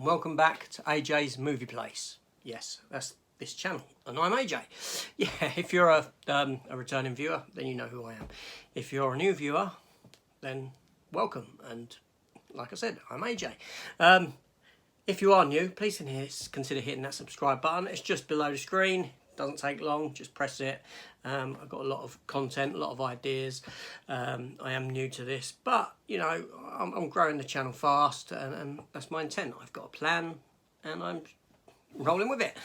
welcome back to AJ's Movie Place. Yes, that's this channel, and I'm AJ. Yeah, if you're a returning viewer, then you know who I am. If you're a new viewer, then welcome, and like I said, I'm AJ. If you are new, please consider hitting that subscribe button. It's just below the screen. Doesn't take long, just press it. I've got a lot of content, a lot of ideas. I am new to this, but you know, I'm growing the channel fast, and that's my intent. I've got a plan, and I'm rolling with it.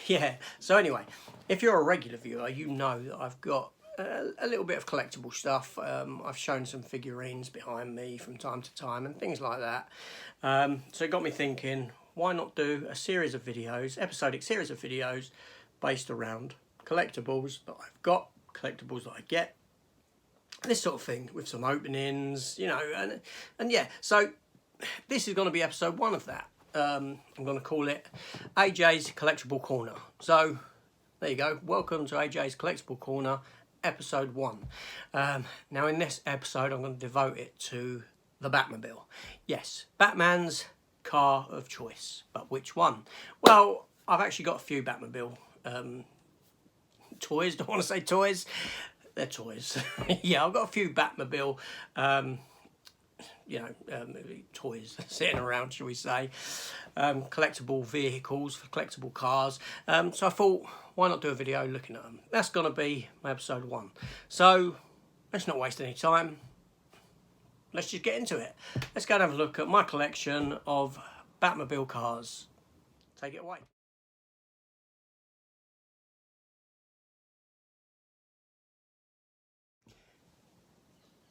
Yeah, so anyway, if you're a regular viewer, you know that I've got a little bit of collectible stuff. I've shown some figurines behind me from time to time and things like that. So it got me thinking, why not do a series of videos, episodic series of videos, based around collectibles that I've got, collectibles that I get, this sort of thing, with some openings, you know, and yeah. So this is going to be episode 1 of that. I'm going to call it AJ's Collectible Corner. So there you go. Welcome to AJ's Collectible Corner, episode 1. Now in this episode, I'm going to devote it to the Batmobile. Yes, Batman's car of choice. But which one? Well, I've actually got a few Batmobile toys. Don't want to say toys. They're toys. Yeah, I've got a few Batmobile toys sitting around, shall we say, collectible vehicles for collectible cars. So I thought, why not do a video looking at them? That's going to be my episode 1. So let's not waste any time. Let's just get into it. Let's go and have a look at my collection of Batmobile cars. Take it away.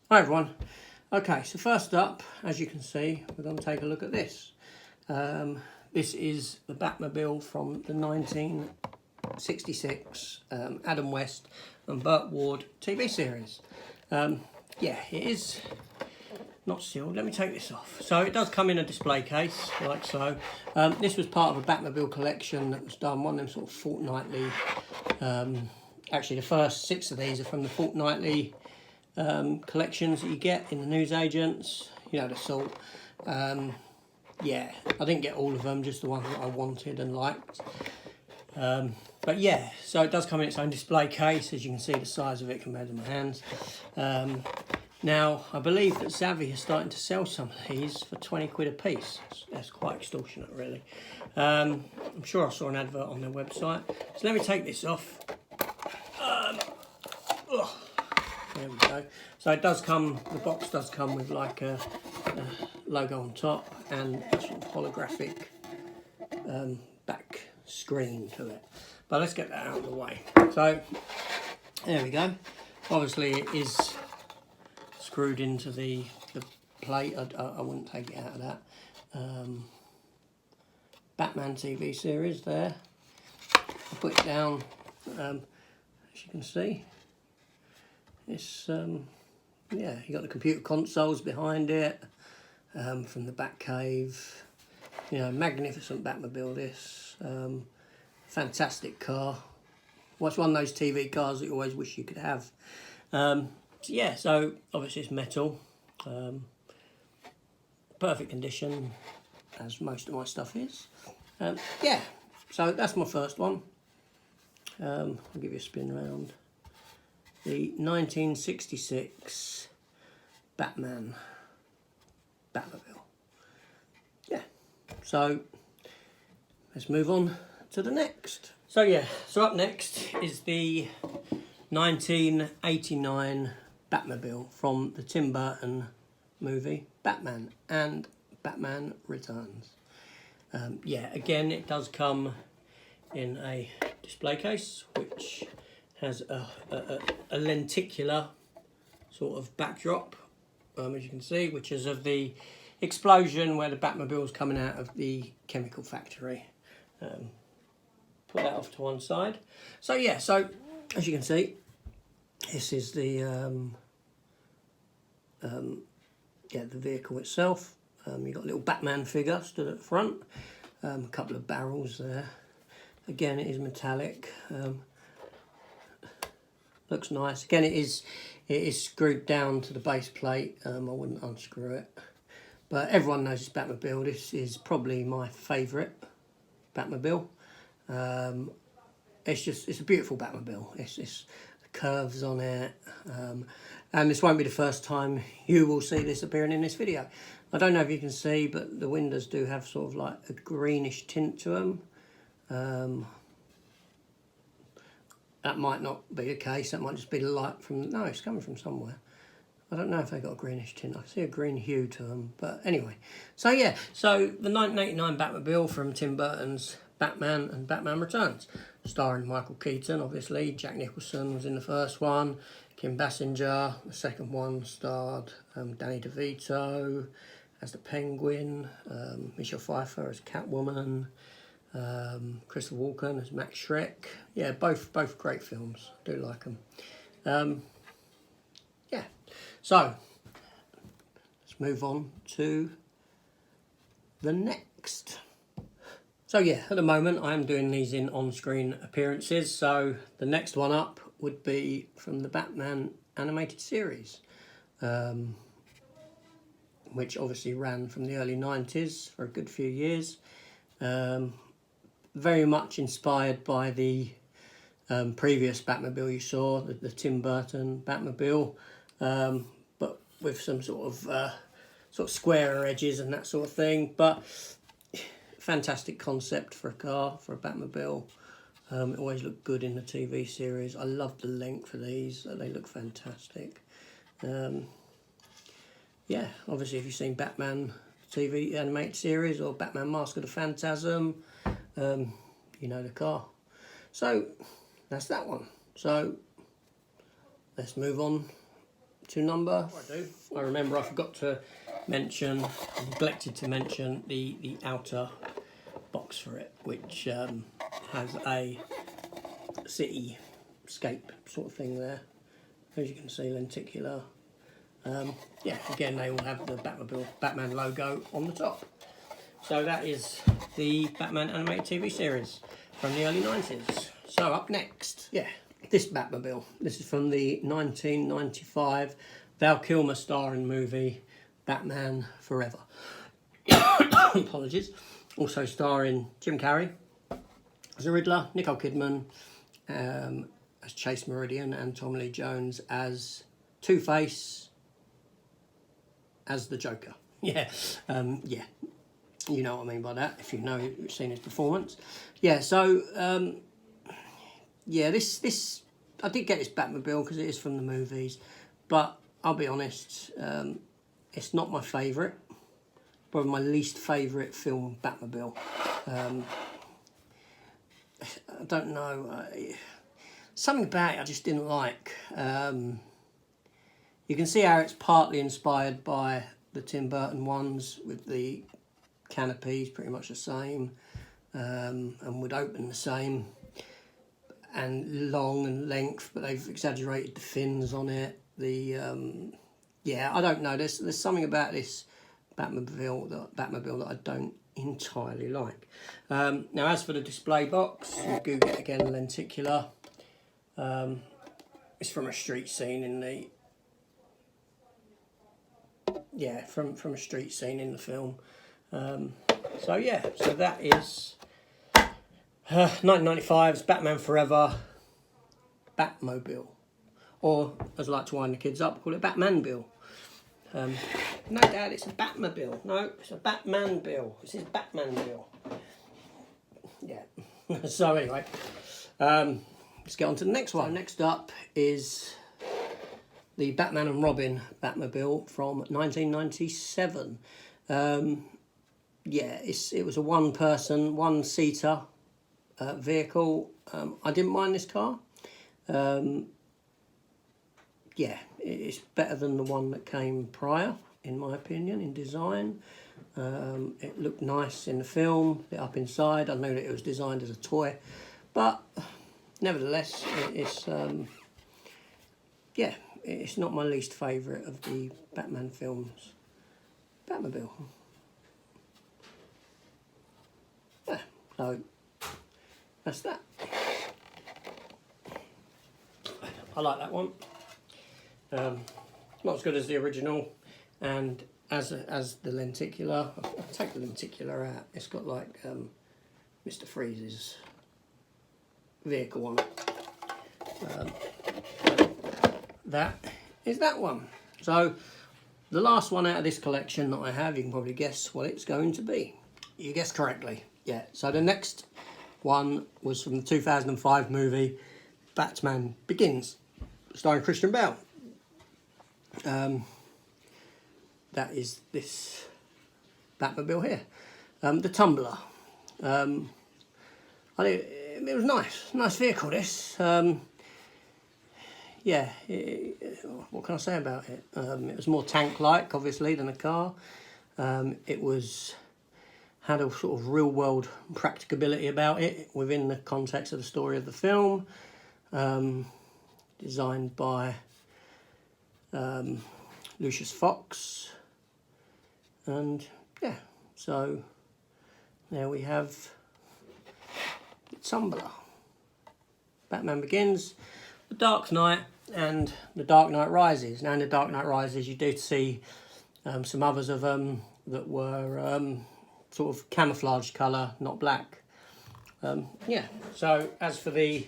Hi everyone. Okay, so first up, as you can see, we're going to take a look at this. This is the Batmobile from the 1966 Adam West and Burt Ward TV series. Yeah, it is not sealed. Let me take this off. So it does come in a display case, like so. This was part of a Batmobile collection that was done, one of them sort of fortnightly. Actually, the first 6 of these are from the fortnightly collections that you get in the newsagents, you know, the sort. Yeah, I didn't get all of them, just the ones that I wanted and liked. But yeah, so it does come in its own display case, as you can see the size of it compared to my hands. Now, I believe that Zavvi is starting to sell some of these for 20 quid a piece. That's quite extortionate, really. I'm sure I saw an advert on their website. So let me take this off. There we go. So it does come, the box does come with like a logo on top and a sort of holographic back screen to it. But let's get that out of the way. So there we go. Obviously it is screwed into the plate. I wouldn't take it out of that. Batman TV series there. I'll put it down, as you can see. It's, yeah, you got the computer consoles behind it, from the Batcave. You know, magnificent Batmobile this. Fantastic car. Well, it's one of those TV cars that you always wish you could have. So yeah, so obviously it's metal. Perfect condition, as most of my stuff is. Yeah, so that's my first one. I'll give you a spin round. The 1966 Batmobile. Yeah, so let's move on to the next. So yeah, so up next is the 1989 Batmobile from the Tim Burton movie Batman and Batman Returns. Yeah, again, it does come in a display case, which has a lenticular sort of backdrop, as you can see, which is of the explosion where the Batmobile's coming out of the chemical factory. Put that off to one side. So yeah, so as you can see, this is the the vehicle itself. You've got a little Batman figure stood at the front, a couple of barrels there. Again, it is metallic. Looks nice. Again, it is screwed down to the base plate. I wouldn't unscrew it. But everyone knows this Batmobile. This is probably my favourite Batmobile. It's a beautiful Batmobile. It's the curves on it. And this won't be the first time you will see this appearing in this video. I don't know if you can see, but the windows do have sort of like a greenish tint to them. That might not be the case. That might just be the light from... No, it's coming from somewhere. I don't know if they got a greenish tint. I see a green hue to them. But anyway. So yeah. So the 1989 Batmobile from Tim Burton's Batman and Batman Returns. Starring Michael Keaton, obviously. Jack Nicholson was in the first one. Kim Basinger. The second one starred Danny DeVito as the Penguin. Michelle Pfeiffer as Catwoman. Christopher Walken as Max Schreck. Yeah, both great films. I do like them. Yeah. So, let's move on to the next. So yeah, at the moment I am doing these in on-screen appearances. So the next one up would be from the Batman animated series, which obviously ran from the early 90s for a good few years. Very much inspired by the previous Batmobile you saw, the Tim Burton Batmobile, but with some sort of squarer edges and that sort of thing. But fantastic concept for a car, for a Batmobile. It always looked good in the TV series. I love the length of these. They look fantastic. Yeah, obviously if you've seen Batman TV animated series or Batman Mask of the Phantasm, you know the car. So that's that one. So let's move on to number. I remember I forgot to mention, neglected to mention the outer box for it, which has a cityscape sort of thing there. As you can see, lenticular. Yeah, again they all have the Batman logo on the top. So that is the Batman animated TV series from the early 90s. So up next, yeah, this Batmobile. This is from the 1995 Val Kilmer starring movie Batman Forever. Apologies. Also starring Jim Carrey as the Riddler, Nicole Kidman as Chase Meridian, and Tommy Lee Jones as Two-Face as the Joker. Yeah, yeah. You know what I mean by that, if you've seen his performance. Yeah, so, yeah, this I did get this Batmobile because it is from the movies, but I'll be honest, it's not my favourite, probably my least favourite film Batmobile. I don't know, something about it I just didn't like. You can see how it's partly inspired by the Tim Burton ones with the canopies pretty much the same, and would open the same and long and length, but they've exaggerated the fins on it. Yeah, I don't know, there's something about this Batmobile that I don't entirely like. Now as for the display box, you do get again lenticular. It's from a street scene in the from a street scene in the film. So yeah, so that is 1995's Batman Forever Batmobile, or as I like to wind the kids up, call it Batmanbile. No, Dad, it's a Batmobile. No, it's a Batmanbile. This is Batmanbile. Yeah. So anyway, let's get on to the next one. So next up is the Batman and Robin Batmobile from 1997. Yeah, it was a one-person, one-seater vehicle. I didn't mind this car. Yeah, it's better than the one that came prior, in my opinion, in design. It looked nice in the film, lit up inside. I know that it was designed as a toy, but nevertheless, it's yeah, it's not my least favourite of the Batman films. Batmobile. Yeah, so that's that. I like that one. Not as good as the original, and as the lenticular. I'll take the lenticular out. It's got like Mr. Freeze's vehicle on it. That is that one. So the last one out of this collection that I have, you can probably guess what it's going to be. You guessed correctly. Yeah. So the next one was from the 2005 movie Batman Begins, starring Christian Bale. That is this Batmobile here. The Tumbler. I think it was nice vehicle, this. Yeah, what can I say about it? It was more tank-like, obviously, than a car. It had a sort of real-world practicability about it within the context of the story of the film. Designed by Lucius Fox. And, yeah, so there we have the Tumbler. Batman Begins, The Dark Knight, and The Dark Knight Rises. Now in The Dark Knight Rises you do see some others of them that were sort of camouflage colour, not black. Yeah, so as for the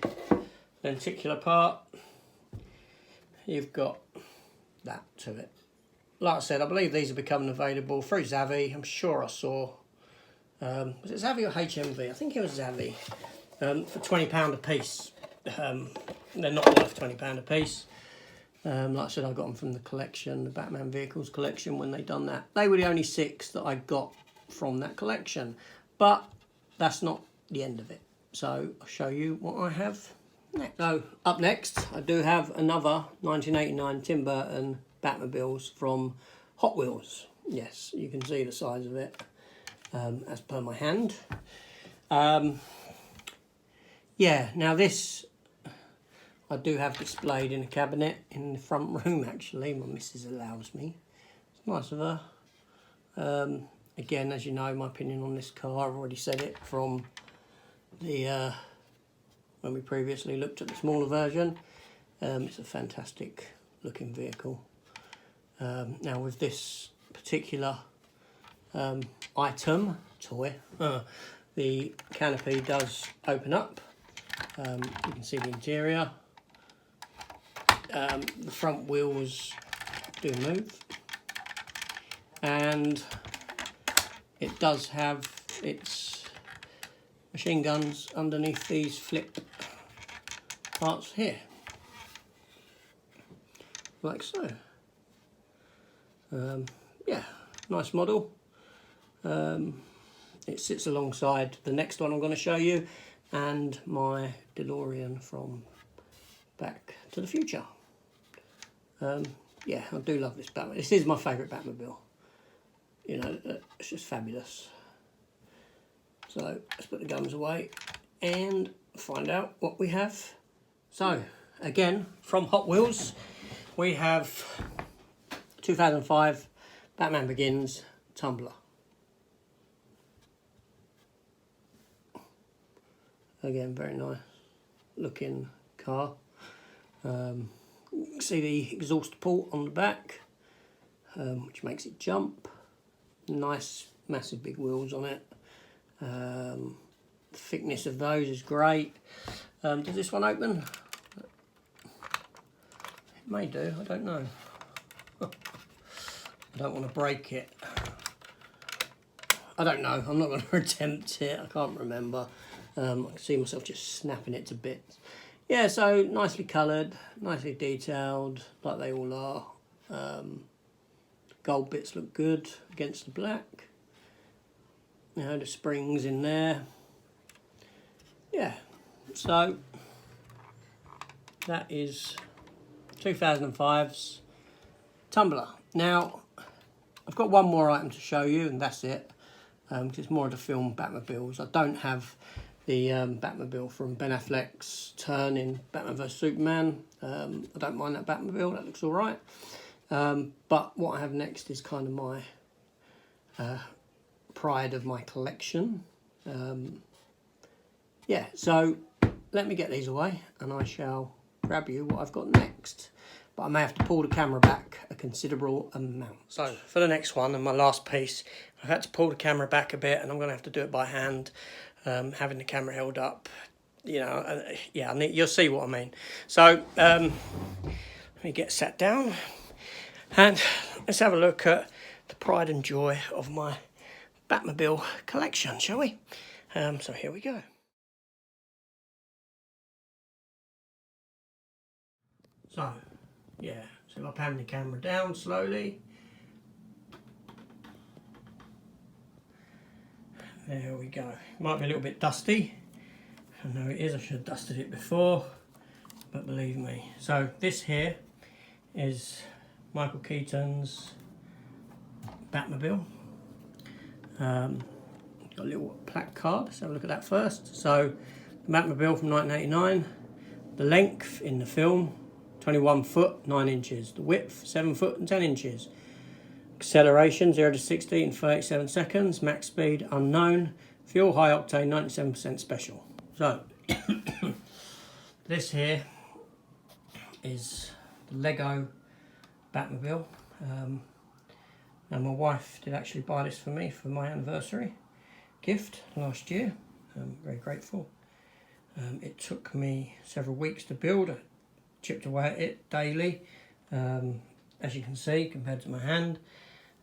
lenticular part, you've got that to it. Like I said, I believe these are becoming available through Zavvi. I'm sure I saw, was it Zavvi or HMV? I think it was Zavvi, for £20 a piece. They're not worth £20 a piece. Like I said, I got them from the collection, the Batman Vehicles collection, when they done that. They were the only 6 that I got from that collection. But that's not the end of it. So I'll show you what I have next. So up next, I do have another 1989 Tim Burton Batmobiles from Hot Wheels. Yes, you can see the size of it as per my hand. Yeah, now this I do have displayed in a cabinet in the front room, actually. My missus allows me. It's nice of her. Again, as you know, my opinion on this car, I've already said it from the when we previously looked at the smaller version. It's a fantastic looking vehicle. Now with this particular toy, the canopy does open up. You can see the interior. The front wheels do move, and it does have its machine guns underneath these flip parts here, like so. Yeah, nice model. It sits alongside the next one I'm going to show you, and my DeLorean from Back to the Future. Yeah, I do love this Batmobile. This is my favourite Batmobile. You know, it's just fabulous. So let's put the guns away and find out what we have. So again, from Hot Wheels, we have 2005 Batman Begins Tumbler. Again, very nice looking car. You can see the exhaust port on the back, which makes it jump. Nice, massive big wheels on it. The thickness of those is great. Does this one open? It may do, I don't know. I don't want to break it. I don't know, I'm not going to attempt it, I can't remember. I can see myself just snapping it to bits. Yeah, so nicely coloured, nicely detailed, like they all are. Gold bits look good against the black. You know, the springs in there. Yeah, so that is 2005's Tumbler. Now, I've got one more item to show you, and that's it. Because it's more of the film Batmobiles. I don't have the Batmobile from Ben Affleck's turn in Batman vs Superman. I don't mind that Batmobile, that looks alright. But what I have next is kind of my pride of my collection. Yeah, so let me get these away and I shall grab you what I've got next. but I may have to pull the camera back a considerable amount. So for the next one and my last piece, I've had to pull the camera back a bit, and I'm going to have to do it by hand, having the camera held up. You know, yeah, you'll see what I mean. So let me get sat down and let's have a look at the pride and joy of my Batmobile collection, shall we? So here we go. So, yeah, so if I pan the camera down slowly. There we go. Might be a little bit dusty. I know it is, I should have dusted it before, but believe me. So this here is Michael Keaton's Batmobile. Got a little plaque card, let's have a look at that first. So, the Batmobile from 1989. The length in the film, 21 foot, 9 inches. The width, 7 foot and 10 inches. Acceleration, 0 to 60 in 37 seconds. Max speed, unknown. Fuel, high octane, 97% special. So, this here is the Lego Batmobile. And my wife did actually buy this for me for my anniversary gift last year. I'm very grateful. It took me several weeks to build. I chipped away at it daily. As you can see, compared to my hand,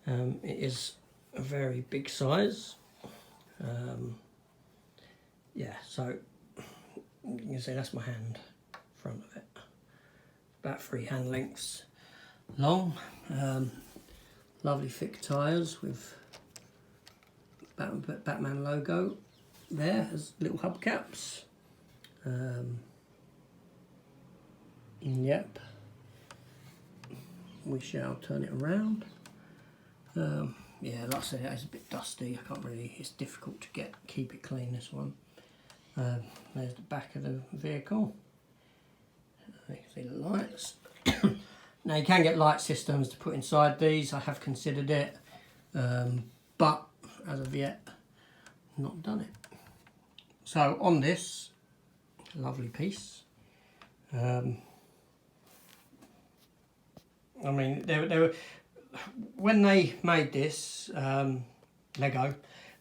it is a very big size. Yeah, so you can see that's my hand, front of it. About 3 hand lengths long. Lovely thick tyres with Batman logo there as little hubcaps. Yep. We shall turn it around. Yeah, like I said, it's a bit dusty. I can't really, it's difficult to keep it clean, this one. There's the back of the vehicle. You can see the lights. Now you can get light systems to put inside these. I have considered it, but as of yet, not done it. So on this lovely piece, I mean, they were when they made this Lego,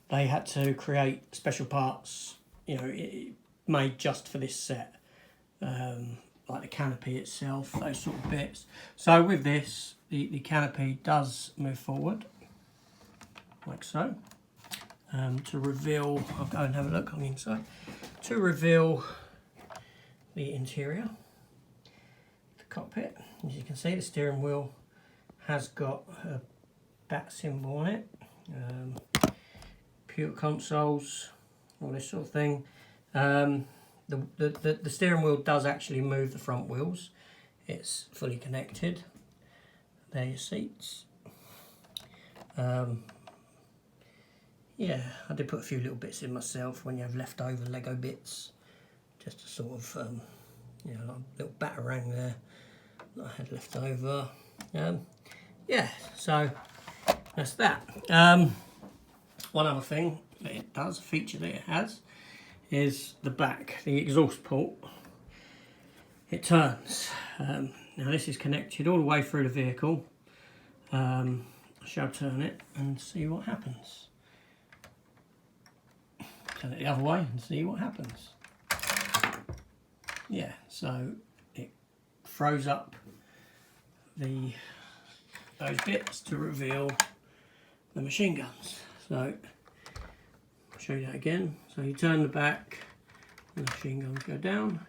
they had to create special parts, you know, made just for this set. Like the canopy itself, those sort of bits. So with this, the canopy does move forward, like so, to reveal, I'll go and have a look on the inside, to reveal the interior, the cockpit. As you can see, the steering wheel has got a bat symbol on it, computer consoles, all this sort of thing. The steering wheel does actually move the front wheels. It's fully connected. There are your seats. Yeah, I did put a few little bits in myself when you have leftover Lego bits, just to sort of, you know, like a little batarang there that I had left over. Yeah, so that's that. One other thing that it does, a feature that it has, is the back, the exhaust port. It turns. Now this is connected all the way through the vehicle. I shall turn it and see what happens. Turn it the other way and see what happens. Yeah, so it throws up those bits to reveal the machine guns. So I'll show you that again. So you turn the back, the machine guns go down.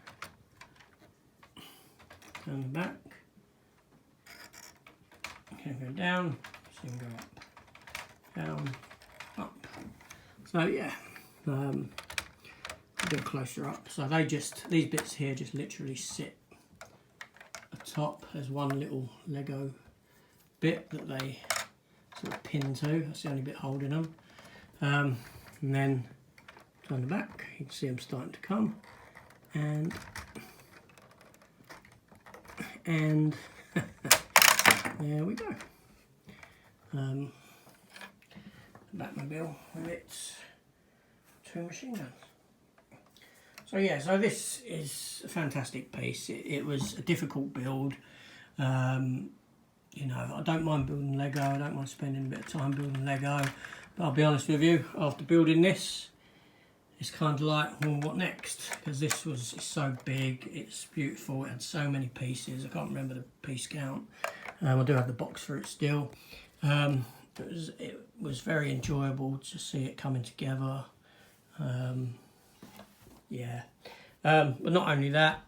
Turn the back, can go down, machine go up, down, up. So yeah, I'll do a closer up. So these bits here just literally sit atop. There's one little Lego bit that they sort of pin to. That's the only bit holding them. And then turn the back, you can see them starting to come, and there we go. Batmobile with its 2 machine guns. So yeah, so this is a fantastic piece. It was a difficult build. You know, I don't mind building Lego, I don't mind spending a bit of time building Lego, but I'll be honest with you, after building this, it's kind of like, well, what next? Because it's so big, it's beautiful, it had so many pieces, I can't remember the piece count. I do have the box for it still. It was very enjoyable to see it coming together. Yeah, but not only that,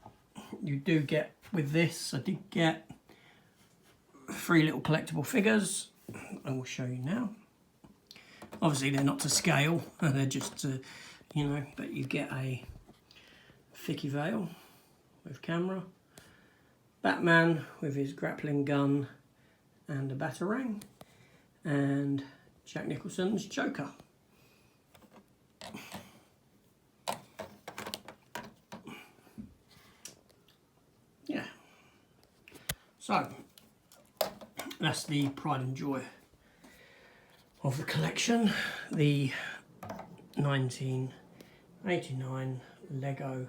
you do get with this, I did get 3 little collectible figures. I will show you now. Obviously they're not to scale, they're just to, you know, but you get a thicky veil with camera, Batman with his grappling gun and a batarang, and Jack Nicholson's Joker. Yeah. So, that's the pride and joy of the collection, the 1989 Lego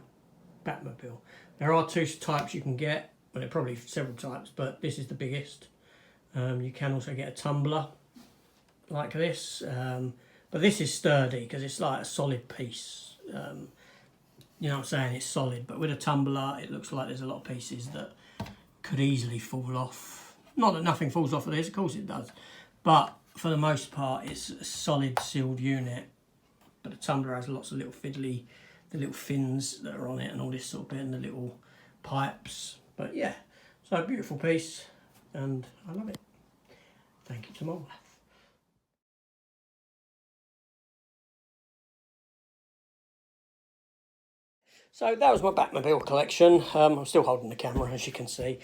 Batmobile. There are 2 types you can get, well, there are probably several types, but this is the biggest. You can also get a Tumbler like this, but this is sturdy because it's like a solid piece. You know what I'm saying, it's solid, but with a Tumbler it looks like there's a lot of pieces that could easily fall off. Not that nothing falls off of this, of course it does, but for the most part it's a solid sealed unit. But the Tumbler has lots of little fiddly, the little fins that are on it and all this sort of bit, and the little pipes. But yeah, so a beautiful piece and I love it. Thank you to my wife. So that was my Batmobile collection. I'm still holding the camera, as you can see.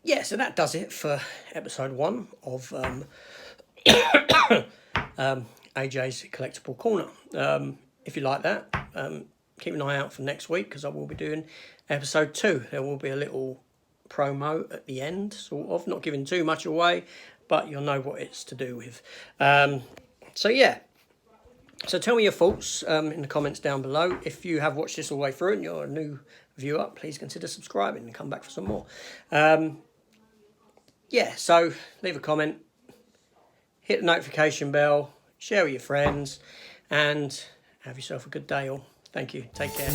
Yeah, so that does it for episode 1 of AJ's Collectible Corner. If you like that, keep an eye out for next week, because I will be doing episode 2. There will be a little promo at the end, sort of, not giving too much away, but you'll know what it's to do with. So yeah. So tell me your thoughts in the comments down below. If you have watched this all the way through and you're a new viewer, please consider subscribing and come back for some more. Yeah, so leave a comment, hit the notification bell, share with your friends, and have yourself a good day all. Thank you. Take care.